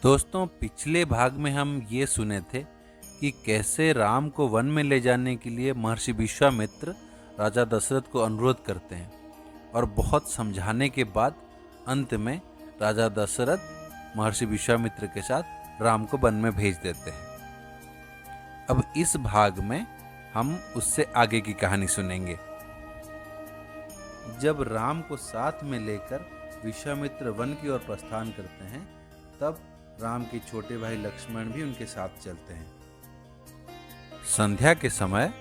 दोस्तों, पिछले भाग में हम ये सुने थे कि कैसे राम को वन में ले जाने के लिए महर्षि विश्वामित्र राजा दशरथ को अनुरोध करते हैं और बहुत समझाने के बाद अंत में राजा दशरथ महर्षि विश्वामित्र के साथ राम को वन में भेज देते हैं। अब इस भाग में हम उससे आगे की कहानी सुनेंगे। जब राम को साथ में लेकर विश्वामित्र वन की ओर प्रस्थान करते हैं, तब राम के छोटे भाई लक्ष्मण भी उनके साथ चलते हैं। संध्या के समय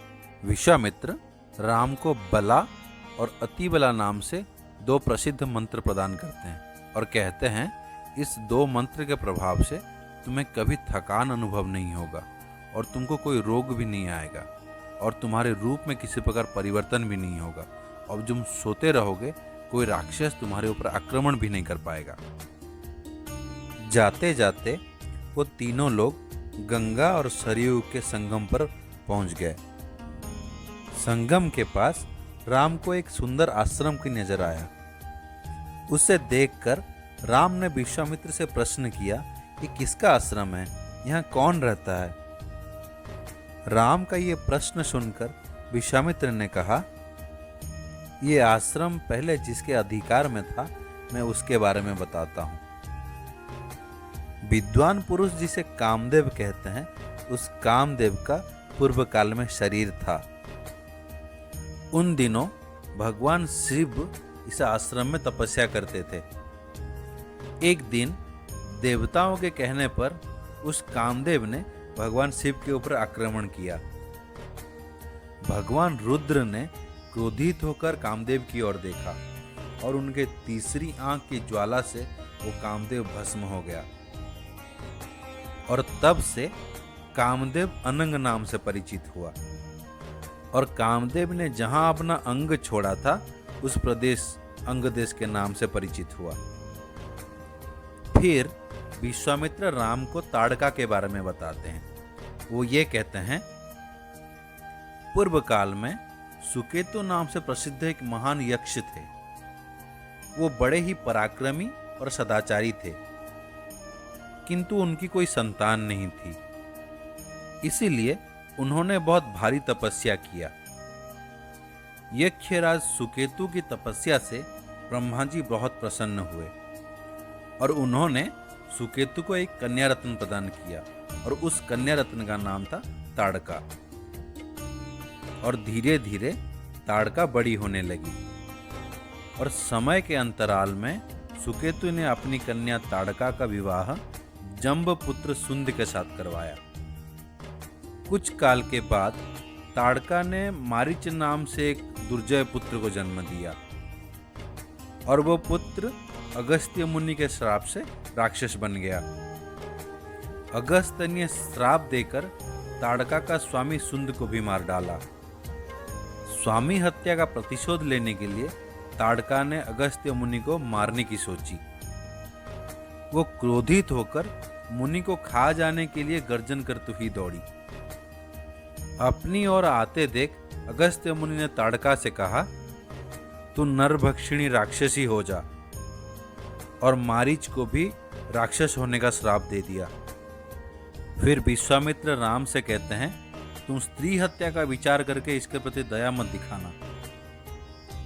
विश्वामित्र राम को बला और अतिबला नाम से दो प्रसिद्ध मंत्र प्रदान करते हैं और कहते हैं, इस दो मंत्र के प्रभाव से तुम्हें कभी थकान अनुभव नहीं होगा और तुमको कोई रोग भी नहीं आएगा और तुम्हारे रूप में किसी प्रकार परिवर्तन भी नहीं होगा और तुम सोते रहोगे, कोई राक्षस तुम्हारे ऊपर आक्रमण भी नहीं कर पाएगा। जाते जाते वो तीनों लोग गंगा और सरयू के संगम पर पहुंच गए। संगम के पास राम को एक सुंदर आश्रम की नजर आया। उसे देखकर राम ने विश्वामित्र से प्रश्न किया कि किसका आश्रम है, यहाँ कौन रहता है। राम का ये प्रश्न सुनकर विश्वामित्र ने कहा, ये आश्रम पहले जिसके अधिकार में था, मैं उसके बारे में बताता हूँ। विद्वान पुरुष जिसे कामदेव कहते हैं, उस कामदेव का पूर्व काल में शरीर था। उन दिनों भगवान शिव इस आश्रम में तपस्या करते थे। एक दिन देवताओं के कहने पर उस कामदेव ने भगवान शिव के ऊपर आक्रमण किया। भगवान रुद्र ने क्रोधित होकर कामदेव की ओर देखा और उनके तीसरी आंख की ज्वाला से वो कामदेव भस्म हो गया और तब से कामदेव अनंग नाम से परिचित हुआ। और कामदेव ने जहां अपना अंग छोड़ा था, उस प्रदेश अंग देश के नाम से परिचित हुआ। फिर विश्वामित्र राम को ताड़का के बारे में बताते हैं। वो ये कहते हैं, पूर्व काल में सुकेतु नाम से प्रसिद्ध एक महान यक्ष थे। वो बड़े ही पराक्रमी और सदाचारी थे, किंतु उनकी कोई संतान नहीं थी। इसीलिए उन्होंने बहुत भारी तपस्या किया। यक्षराज सुकेतु की तपस्या से ब्रह्मा जी बहुत प्रसन्न हुए और उन्होंने सुकेतु को एक कन्या रत्न प्रदान किया और उस कन्या रत्न का नाम था ताड़का। और धीरे धीरे ताड़का बड़ी होने लगी और समय के अंतराल में सुकेतु ने अपनी कन्या ताड़का का विवाह जंब पुत्र सुंद के साथ करवाया। कुछ काल के बाद ताड़का ने मारीच नाम से एक दुर्जय पुत्र को जन्म दिया और वो पुत्र अगस्त्य मुनि के श्राप से राक्षस बन गया। अगस्त्य ने श्राप देकर ताड़का का स्वामी सुंद को भी मार डाला। स्वामी हत्या का प्रतिशोध लेने के लिए ताड़का ने अगस्त्य मुनि को मारने की सोची। वो क्रोधित होकर मुनि को खा जाने के लिए गर्जन करती हुई दौड़ी। अपनी ओर आते देख अगस्त्य मुनि ने ताड़का से कहा, तू नरभक्षिणी राक्षसी हो जा, और मारीच को भी राक्षस होने का श्राप दे दिया। फिर विश्वामित्र राम से कहते हैं, तुम स्त्री हत्या का विचार करके इसके प्रति दया मत दिखाना,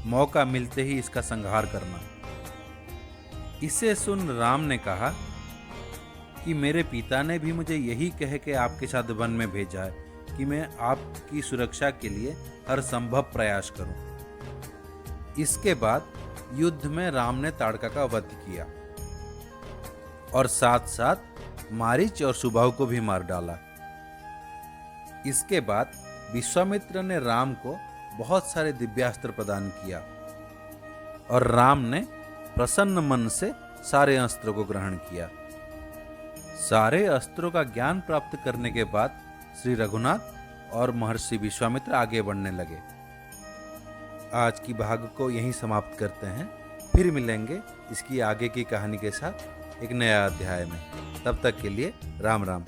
मौका मिलते ही इसका संहार करना। इसे सुन राम ने कहा कि मेरे पिता ने भी मुझे यही कह के आपके साथ वन में भेजा है कि मैं आपकी सुरक्षा के लिए हर संभव प्रयास करूं। इसके बाद युद्ध में राम ने ताड़का का वध किया और साथ साथ मारीच और सुबाहु को भी मार डाला। इसके बाद विश्वामित्र ने राम को बहुत सारे दिव्यास्त्र प्रदान किया और राम ने प्रसन्न मन से सारे अस्त्रों को ग्रहण किया। सारे अस्त्रों का ज्ञान प्राप्त करने के बाद श्री रघुनाथ और महर्षि विश्वामित्र आगे बढ़ने लगे। आज की भाग को यहीं समाप्त करते हैं। फिर मिलेंगे इसकी आगे की कहानी के साथ एक नया अध्याय में। तब तक के लिए राम राम।